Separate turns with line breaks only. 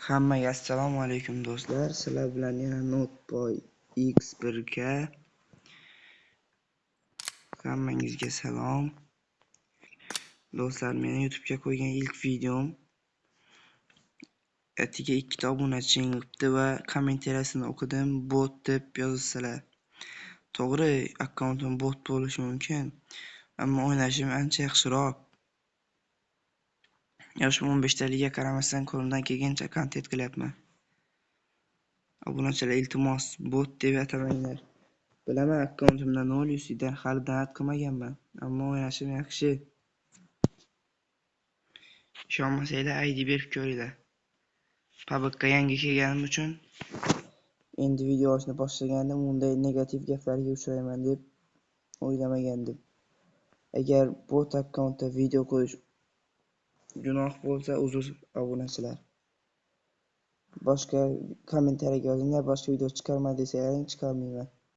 Hammaga assalomu alaykum do'stlar. Sizlar bilan yana Noteboy X1 ga hammangizga salom. Do'stlar, meni YouTube'ga qo'ygan ilk videom atiga 2 ta obunachi yig'ibdi va kommentariyasini o'qidim. Bot deb yozsalar. To'g'ri, akkauntim bot bo'lishi mumkin, ammo o'ynashim ancha yaxshiroq. Yoshim 15 taliga qaramasdan qo'limdan kelgancha kontent qilyapman. Obunachilar, iltimos, bot deb atamanglar. Bilaman, akkauntimda 0 USDdan hali donat qilmaganman, ammo o'ynashim yaxshi. Ishonmasanglar, ID berib ko'ringlar. PUBG'ga yangi kelganim uchun endi video olishni boshlagandim, unday negativ gaplarga uchrayman deb o'ylamagandim. Agar bot akkauntda video qo'yish gunoh bo'lsa, uzr obunachilar. Boshqa kommentariyaga yozinglar, boshqa video chiqarma desalaring chiqarmayman.